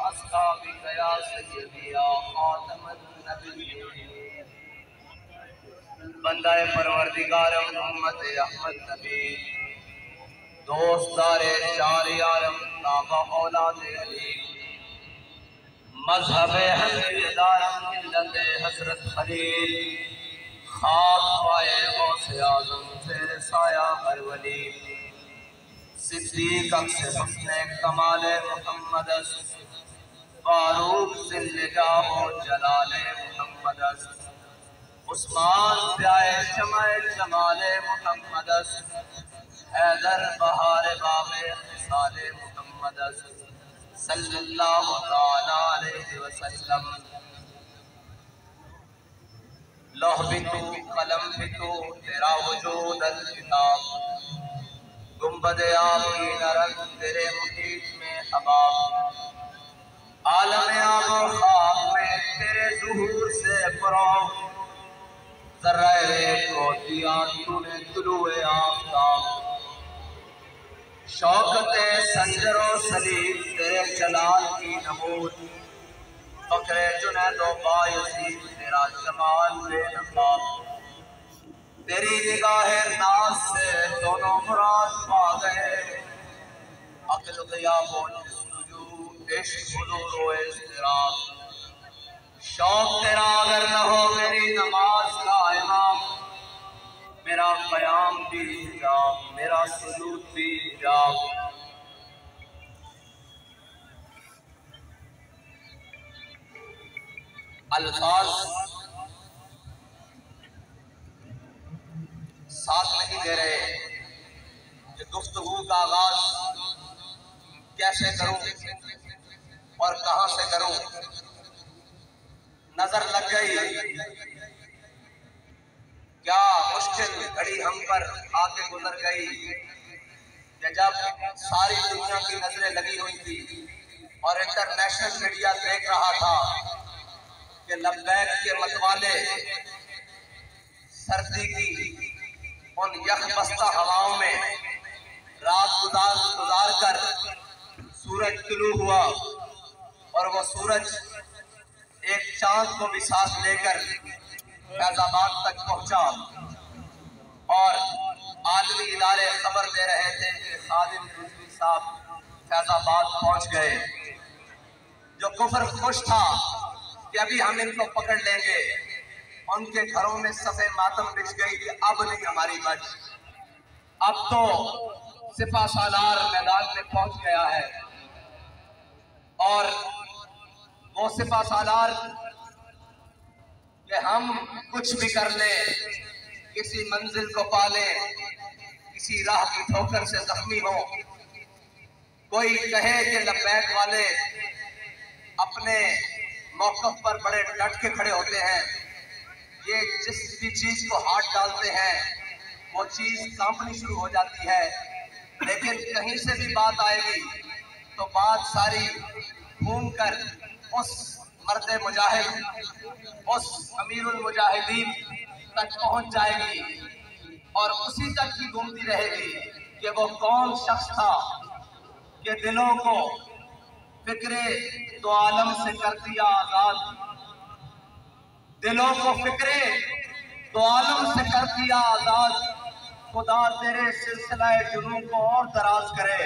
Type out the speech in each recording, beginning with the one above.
अस्हाबिका या सय्यदी या खातमन नबिय्यीन। बंदाए परवरदिगार मोहम्मद अहमद नबी, दोस्तारे चार यारम ताबा औलाद अली, मजहब हमीदारम मिल्लत हजरत खलील, खाक पाए गौसे आज़म फेर साया हर वली, सिद्दीक अक्स हुस्ने कमाल मुहम्मद, फारूक ज़िल्लजाह जलाल मुहम्मद, उस्मान प्याए शमाए जमाल मुहम्मद, हैदर बहार बाबे खिसाले मुहम्मद सल्लल्लाहु तआला अलैहि वसल्लम। लौह भी तू कलम भी तू तेरा वजूद अल किताब, गुंबद आबी नरक तेरे मुहीत में हबाब, आलम आबो खाक में तेरे ज़ुहूर से फ़रोग़, ज़र्रा-ए को दिया तूने तुलूए आफ़ताब, शौकते संजरो सलीब तेरे जलाल की नमूद, फ़ख्रे जुनैदो बायज़ीद तेरा जमाल बेनकाब, तेरी निगाहे नाज़ से दोनों मुराद पा गए, अक़्ल ग़ियाबो जुस्तजू इश्क़ हुज़ूर व इज़्तिराब, शौक़ तेरा अगर न हो मेरी नमाज का इमाम, मेरा क़याम भी हिजाब मेरा सुजूद भी हिजाब। अल्फाज साथ नहीं दे रहे कि गुफ्तगू का आगाज कैसे करूं और कहां से करूं। नजर लग गई क्या मुश्किल घड़ी हम पर आके गुजर गई कि जब सारी दुनिया की नजरें लगी हुई थी और इंटरनेशनल मीडिया देख रहा था कि लब्बैक के मतवाले सर्दी की उन यखबस्ता हवाओं में रात गुजार कर सूरज तुलू हुआ और वो सूरज एक चांद को भी साथ लेकर फैजाबाद तक पहुंचा और आलमी इदारे खबर दे रहे थे कि खादिम रिजवी साहब फैजाबाद पहुंच गए। जो कुफर खुश था कि अभी हम इनको पकड़ लेंगे, उनके घरों में सफ़े मातम बिछ गई कि अब नहीं हमारी बच। अब तो सिपा सालार मैदान में पहुंच गया है और वो सिपा सालार कि हम कुछ भी कर ले, किसी मंजिल को पाले, किसी राह की ठोकर से जख्मी हो, कोई कहे कि लब्बैक वाले अपने मौक़िफ़ पर बड़े डट के खड़े होते हैं, ये जिस भी चीज को हाथ डालते हैं वो चीज कांपनी शुरू हो जाती है। लेकिन कहीं से भी बात आएगी तो बात सारी घूम कर उस मर्द मुजाहिद, उस अमीरुल मुजाहिदीन तक पहुंच जाएगी और उसी तक ही घूमती रहेगी कि वो कौन शख्स था कि दिलों को फिक्रे तो आलम से कर दिया आजाद, दिलों को फिक्रे तो आलम से कर दिया आजाद। खुदा तेरे सिलसिला जुनून को और दराज करे,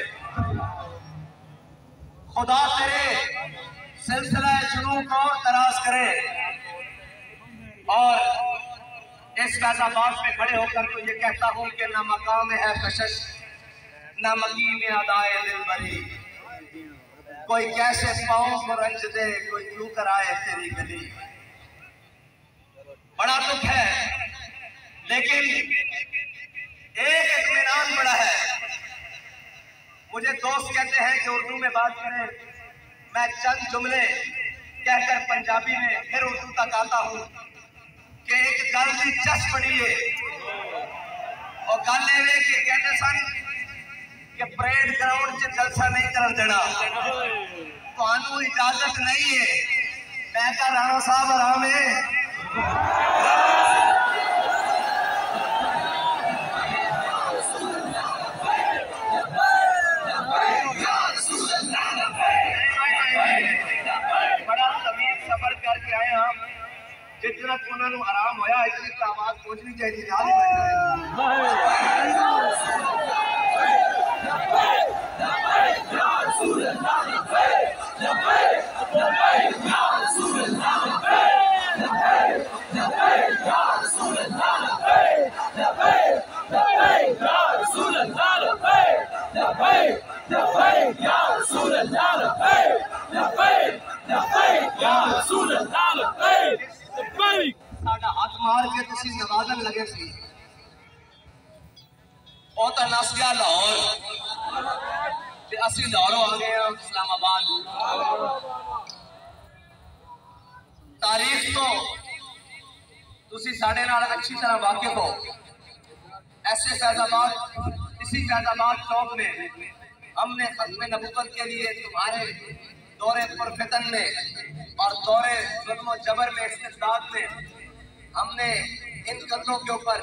खुदा तेरे सिलसिला जुनून को और दराज करे। और इस फैजाबाद पे खड़े होकर तो ये कहता हूं कि ना मकाम है कशिश ना मकीम अदाए दिलबरी, कोई कैसे पाँव को रंज दे, कोई क्यों कराए तेरी गली। बड़ा दुख है लेकिन एक इत्मीनान बड़ा है। मुझे दोस्त कहते हैं कि उर्दू में बात करें, मैं चंद जुमले कहकर पंजाबी में फिर उर्दू तक आता हूं कि एक गल की चस पड़ी है और गल ये कि कहते सन कि परेड ग्राउंड च जलसा नहीं कर देना, तो इजाजत नहीं है। मैं कहा राणा साहब आराम है। जितना उन्होंने आराम होया इतनी तो आवाज पहुंचनी चाहिए। साडा हाथ मार के तुसी नवाजन लगे सी ओ ता नस गया लाहौर ते असि लाहौरों आ गए हैं इस्लामाबाद। तारीख तो तुसी साडे नाल अच्छी तरह वाकिफ हो। ऐसे फैजाबाद इसी फैजाबाद चौक में हमने खत्म नबूवत के लिए तुम्हारे दौरे पुरफितन में और दौरे जुल्म जबर में इस्तिदाद में हमने इन कत्लों के ऊपर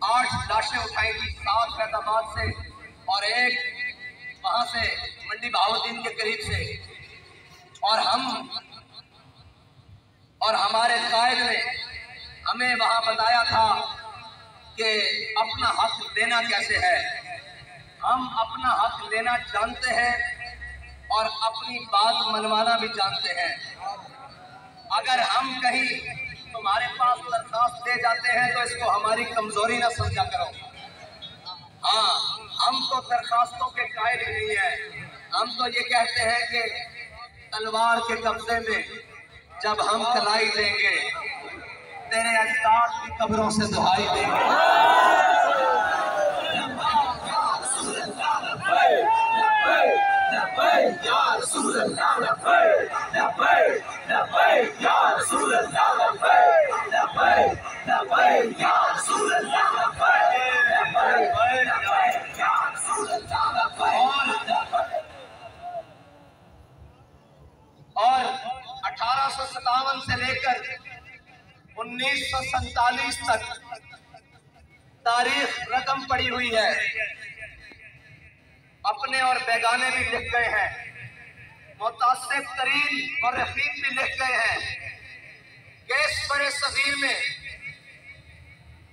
8 लाशें उठाई थी, 7 फैजाबाद से और 1 वहां से मंडी बहाउद्दीन के करीब से। और हमारे कायद ने हमें वहां बताया था कि अपना हक लेना कैसे है। हम अपना हक लेना जानते हैं और अपनी बात मनवाना भी जानते हैं। अगर हम कहीं तुम्हारे पास दरखास्त दे जाते हैं तो इसको हमारी कमजोरी ना समझा करो। हाँ, हम तो दरखास्तों के कायल ही नहीं है। हम तो ये कहते हैं कि तलवार के कब्जे में जब हम कलाई देंगे तेरे अजदाद की कब्रों से दुहाई देंगे। और 1857 से लेकर 1947 तक तारीख रकम पड़ी हुई है। अपने और बेगाने भी लिख गए हैं, मुतासिब तरीन और रफीक भी लिख गए हैं कि इस बड़े सगीर में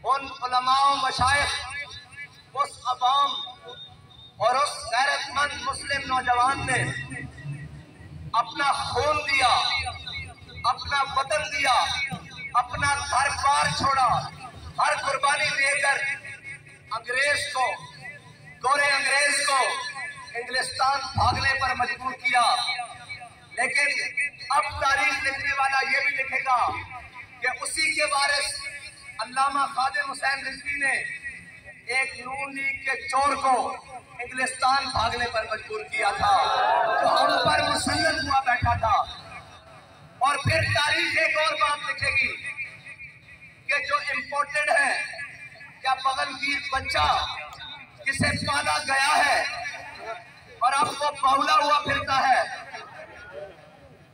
उन उलमाओ मशाइख, उस अवाम और उस गैरतमंद मुस्लिम नौजवान ने अपना खून दिया, अपना वतन दिया, अपना घर बार छोड़ा, हर कुर्बानी देकर अंग्रेज को, गोरे अंग्रेज को इंग्लिस्तान भागने पर मजबूर किया। लेकिन अब तारीख लिखने वाला ये भी लिखेगा कि उसी के वारिस अल्लामा खादिम हुसैन रिजवी ने एक नून लीग के चोर को इंग्लिस्तान भागने पर मजबूर किया था, जो हम पर मुसल्लत हुआ बैठा था। और फिर तारीख एक और बात लिखेगी कि जो इम्पोर्टेड है, क्या बगलगीर बच्चा जिसे पाला गया है और अब वो बावला हुआ फिरता है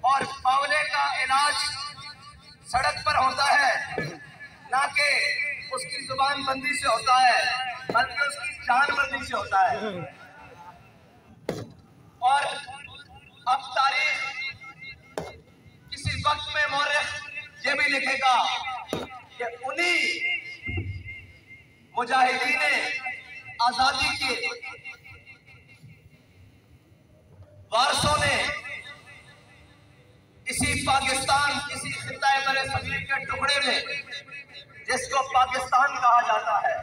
और बावले का इलाज सड़क पर होता है, ना कि उसकी जुबान बंदी से होता है, बल्कि उसकी जान बंदी से होता है। और अब तारीख किसी वक्त में मौर्रिख ये भी लिखेगा कि उन्हीं मुजाहिदीन आजादी के वारसों ने इसी पाकिस्तान, इसी खित्ता बरे सगीर के टुकड़े में जिसको पाकिस्तान कहा जाता है,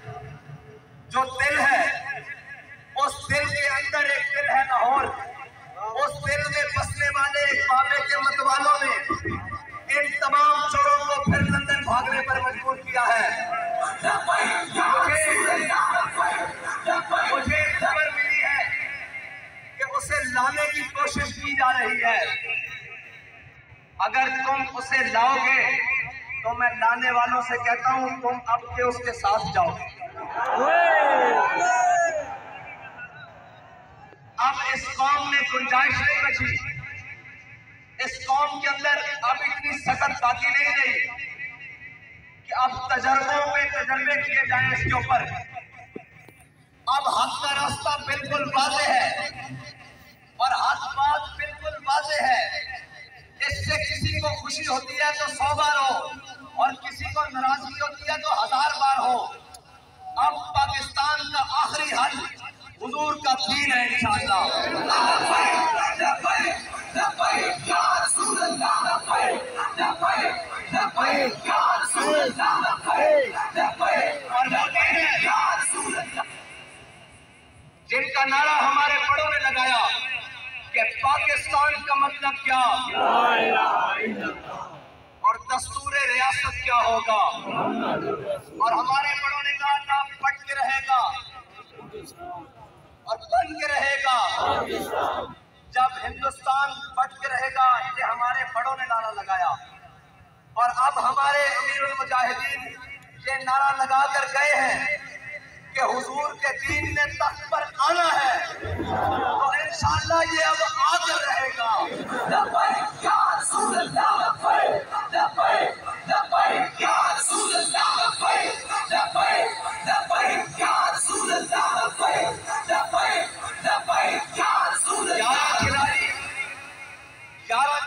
जो दिल है, उस दिल के अंदर एक दिल है लाहौर। उस दिल में बसने वाले एक बाबे के मतवालों ने इन तमाम चोरों को फिर लंदन भागने पर मजबूर किया है। मुझे खबर मिली है कि उसे लाने की कोशिश की जा रही है। अगर तुम उसे लाओगे तो मैं लाने वालों से कहता हूं तुम अब के उसके साथ जाओ। अब इस कौम में गुंजाइश नहीं बची, इस कौम के अंदर अब इतनी सख्त बाकी नहीं रही कि अब तजर्बों पे तजर्बे किए जाएं इसके ऊपर। अब हक का रास्ता बिल्कुल वाज़ेह है और हक बात बिल्कुल वाज़ेह है। इससे किसी को खुशी होती है तो 100 बार हो, और किसी को नाराजगी होती है तो 1000 बार हो। अब पाकिस्तान का आखिरी हल हुजूर का दीन है इंशाअल्लाह। जिनका नारा हमारे बड़ों ने लगाया कि पाकिस्तान का मतलब क्या और दस्तूर रियासत क्या होगा, और हमारे बड़ों ने कहा था पट के रहेगा और बन के रहेगा। जब हिंदुस्तान पट के रहेगा, ये हमारे बड़ों ने नारा लगाया। और अब हमारे अमीरुल मुजाहिदीन ये नारा लगा कर गए हैं कि हुजूर के दीन ने तख्त पर आना है, तो इंशाअल्लाह ये अब आकर रहेगा।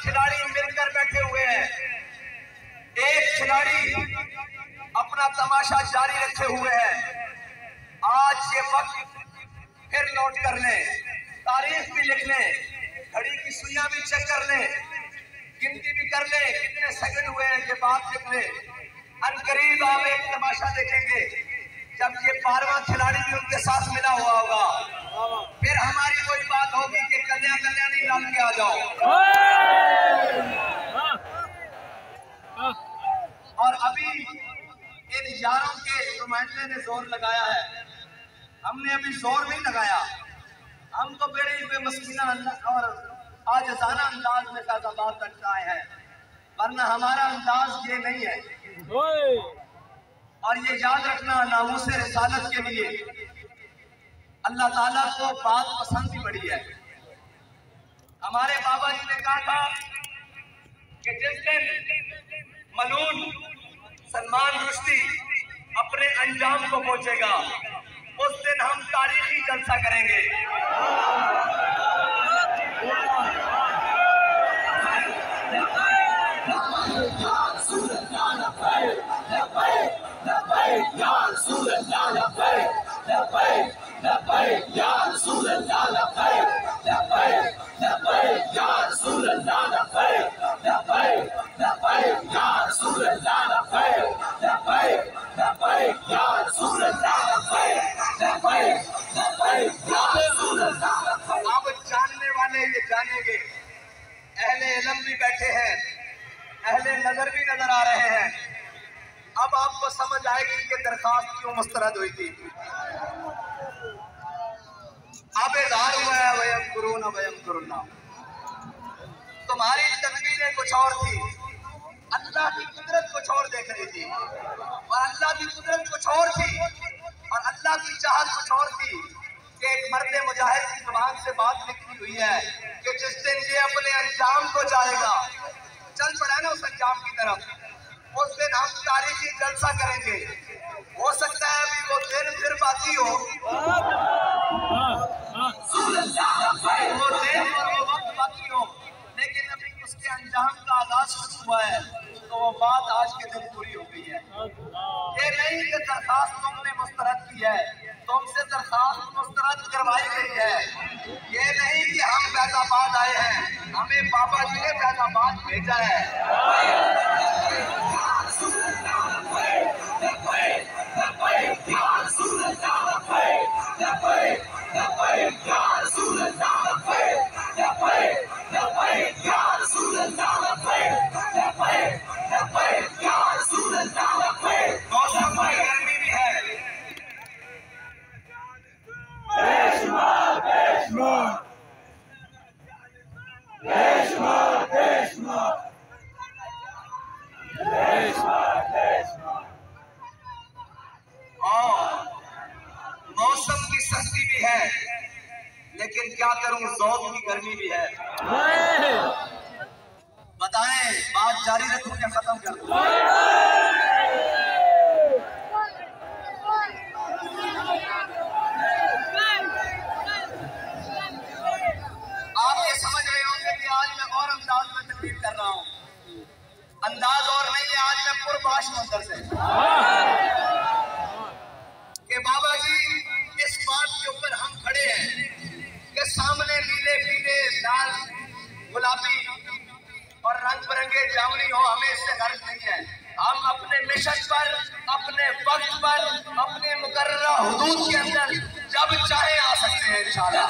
खिलाड़ी मिलकर बैठे हुए हैं, एक खिलाड़ी अपना तमाशा जारी रखे हुए हैं। आज ये वक्त फिर नोट कर लें, तारीख भी लिख लें, घड़ी की सुइयां भी चेक कर लें, गिनती भी कर लें कितने सेकंड हुए हैं, ये बात लिख लें। अनकरीब आप एक तमाशा देखेंगे जब ये 12वां खिलाड़ी भी उनके साथ मिला हुआ होगा, फिर हमारी कोई बात होगी कि कल्याण नहीं डाल के आ जाओ। और अभी इन यारों के नुमाइंदे ने जोर लगाया है, हमने अभी जोर नहीं लगाया। हम तो बड़े बेमस्कीना और आजिज़ाना अंदाज में फैज़ाबाद तक आए हैं, वरना हमारा अंदाज ये नहीं है। और ये याद रखना, नामूसे रिसालत के लिए अल्लाह ताला को बात पसंद भी बड़ी है। हमारे बाबा जी ने कहा था कि जिस दिन मलून सलमान रुश्दी अपने अंजाम को पहुंचेगा, उस दिन हम तारीखी जलसा करेंगे। अब जानने वाले ये जानेंगे, अहले इल्म भी बैठे हैं, अहले नजर भी नजर आ रहे हैं। अब आपको समझ आएगी कि दरखास्त क्यों मुस्तरद हुई थी। अब इज़हार हुआ है वयम कुरुना। तुम्हारी तकदीरें कुछ और थी, अल्लाह की कुदरत कुछ और देख रही थी, और अल्लाह की कुदरत कुछ और थी, और अल्लाह की चाहत कुछ और थी कि एक मर्द मुजाहिद की जुबान से बात लिखी हुई है कि जिस दिन ये अपने अंजाम को जाएगा, चल पड़ा ना उस अंजाम की तरफ, उस दिन हम तारीखी जलसा करेंगे। हो सकता है अभी वो दिन फिर बाकी हो, वो दिन और वो वक्त बाकी हो, लेकिन अभी उसके अंजाम का आगाज शुरू हुआ है, तो वो बात आज के दिन पूरी हो गई है। ये नहीं कि दरखास्त तुमने मुस्तरद की है, तुमसे दरखास्त मुस्तरद करवाई गई है। ये नहीं कि हम फैज़ाबाद आए हैं, हमें बाबा जी ने फैज़ाबाद भेजा है। मौसम की सस्ती भी है, लेकिन क्या करूं ज़ौक़ की गर्मी भी है। बताएं बात जारी रखूं या खत्म कर दूं? आप ये समझ रहे होंगे कि आज मैं और अंदाज में तकरीर कर रहा हूं। अंदाज और नहीं है, आज मैं पाश मंजर से कि बाबा जी इस बात के ऊपर हम खड़े हैं कि सामने नीले पीले लाल गुलाबी और रंग बिरंगे जामुनी हो, हमें इससे गर्ज नहीं है। हम अपने मिशन पर, अपने वक्त पर, अपने मुकर्ररा हुदूद के अंदर जब चाहे आ सकते हैं इंशाअल्लाह।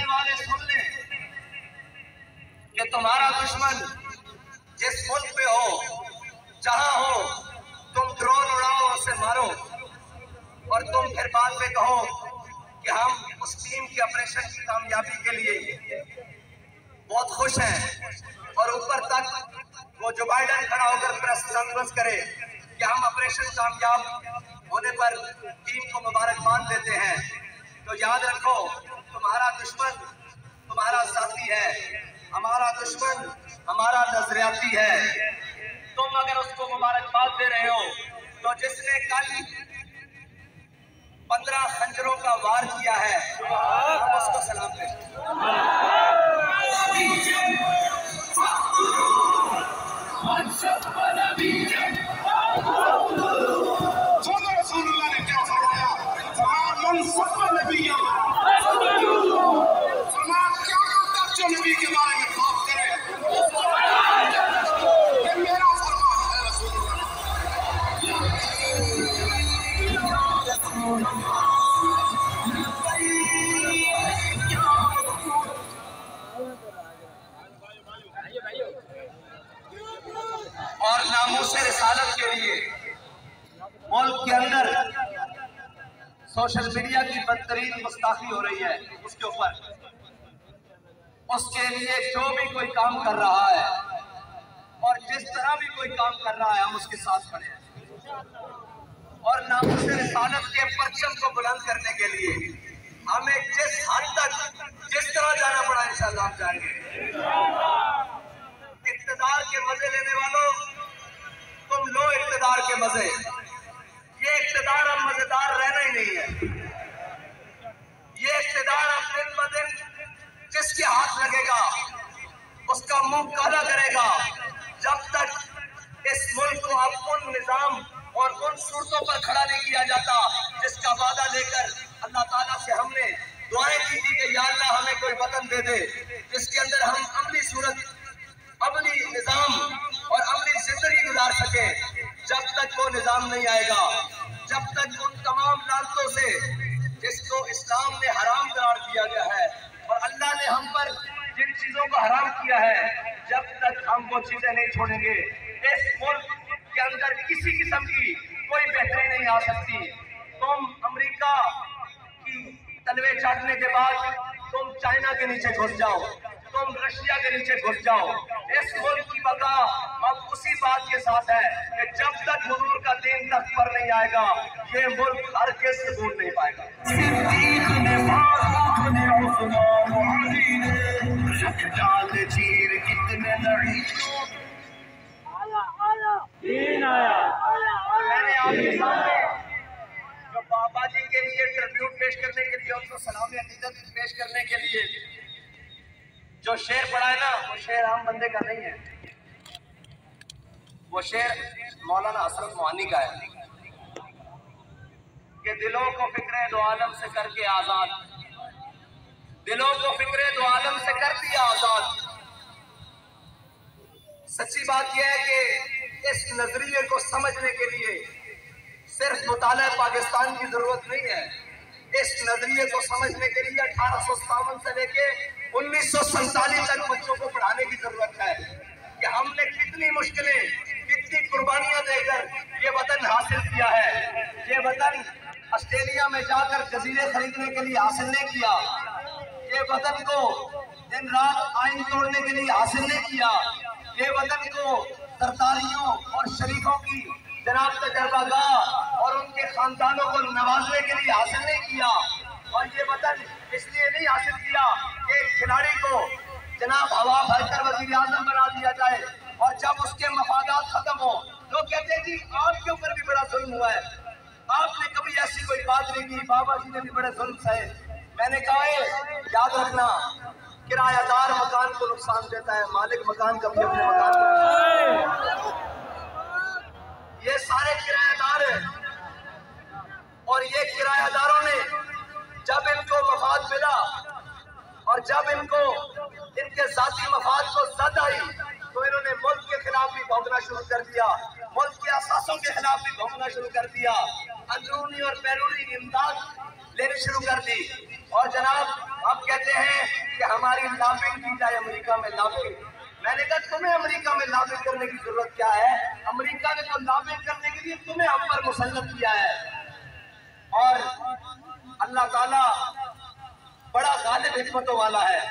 वाले सुन लें कि तुम्हारा दुश्मन जिस मुल्क पे हो, जहां हो, तुम ड्रोन उड़ाओ, उसे मारो और तुम फिर बाद में कहो कि हम उस टीम के ऑपरेशन की कामयाबी के लिए बहुत खुश हैं, और ऊपर तक वो जो बाइडन खड़ा होकर प्रेस कॉन्फ्रेंस करे कि हम ऑपरेशन कामयाब होने पर टीम को मुबारकबाद देते हैं, तो याद रखो तुम्हारा दुश्मन तुम्हारा साथी है, हमारा दुश्मन हमारा नजरियाती है। तुम अगर उसको मुबारकबाद दे रहे हो तो जिसने कल 15 खंजरों का वार किया है हम उसको सलाम दें। नबी के बारे में बात करें, मेरा और नामूसे रिसालत के लिए मुल्क के अंदर सोशल मीडिया की बदतरीन गुस्ताखी हो रही है, उसके ऊपर उसके लिए जो भी कोई काम कर रहा है और जिस तरह भी कोई काम कर रहा है हम उसके साथ खड़े हैं, और नामूसे रिसालत के परचम को बुलंद करने के लिए हमें जिस हद तक जिस तरह जाना पड़ा इंशाअल्लाह हम जाएंगे। इक़्तिदार के मजे लेने वालों, तुम लो इक़्तिदार के मजे। ये इक़्तिदार अब मजेदार रहना ही नहीं है। ये इक़्तिदार अब दिन ब दिन जिसके हाथ लगेगा उसका मुंह काला करेगा, जब तक इस मुल्क को अब उन निजाम और उन सूरतों पर खड़ा नहीं किया जाता जिसका वादा लेकर अल्लाह ताला से हमने दुआएं की थी कि या अल्लाह हमें कोई वतन दे दे जिसके अंदर हम अमली सूरत, अमली निजाम और अमली जिंदगी गुजार सके। जब तक वो निजाम नहीं आएगा, जब तक उन तमाम लानतों से जिसको इस्लाम ने हराम करार दिया गया है और अल्लाह ने हम पर जिन चीजों को हराम किया है, जब तक हम वो चीजें नहीं छोड़ेंगे इस मुल्क के अंदर किसी किस्म की कोई बेहतरी नहीं आ सकती। तुम अमेरिका की तलवे चाटने के बाद तुम चाइना के नीचे घुस जाओ, तुम रशिया के नीचे घुस जाओ। इस मुल्क की बका अब उसी बात के साथ है कि जब तक हुजूर का दीन तख्त पर नहीं आएगा ये मुल्क हर किस दूर नहीं पाएगा। मैंने आपके सामने जो बाबा जी के लिए ट्रिब्यूट पेश करने के लिए, उनको सलाम अकीदत पेश करने के लिए जो शेर पढ़ा है ना, वो शेर आम बंदे का नहीं है। वो शेर मौलाना हसरत मोहानी का है कि दिलों को फिक्रे दो आलम से करके आजाद, दिलों को फिक्रे दो आलम से कर दिया आजाद। सच्ची बात यह है कि इस नजरिए को समझने के लिए सिर्फ मुताला पाकिस्तान की जरूरत नहीं है। इस नजरिए को समझने के लिए 1857 से लेके 1947 तक बच्चों को पढ़ाने की जरूरत है कि हमने कितनी मुश्किलें, कितनी कुर्बानियां देकर ये वतन हासिल किया है। ये वतन ऑस्ट्रेलिया में जाकर जजीरे खरीदने के लिए हासिल नहीं किया, ये वतन को दिन रात आइन तोड़ने के लिए हासिल नहीं किया, ये वतन को सरदारियों और शरीफों की जनाब तजर्बागाह और उनके खानदानों को नवाजने के लिए हासिल नहीं किया। और ये वतन इसलिए नहीं हासिल किया कि एक खिलाड़ी को जनाब हवा भरकर वजीर आजम बना दिया जाए और जब उसके मफादात खत्म हो लोग कहते हैं जी आपके ऊपर भी बड़ा जुल्म हुआ है, आपने कभी ऐसी कोई बात नहीं की, बाबा जी ने भी बड़े जुल्म सहे। मैंने कहा है याद रखना, किरायादार मकान को नुकसान देता है, मालिक मकान कभी अपने मकान को। ये सारे किरायादार हैं और ये किरायादारों ने जब इनको मफाद मिला और जब इनको इनके जाती मफाद को जद आई तो इन्होंने मुल्क के खिलाफ भी भौंकना शुरू कर दिया, मुल्क के असासों के खिलाफ भी भौंकना शुरू कर दिया, अंदरूनी और बैरूनी इमदाद लेनी शुरू कर दी। और जनाब आप कहते हैं कि हमारी लॉबिंग की जाए अमेरिका में लॉबिंग। मैंने कहा तुम्हें अमेरिका में लॉबिंग करने की जरूरत क्या है? अमेरिका ने तो लॉबिंग करने के लिए तुम्हें हम पर मुसल्लत किया है। और अल्लाह ताला बड़ा गालिब हिकमतों वाला है।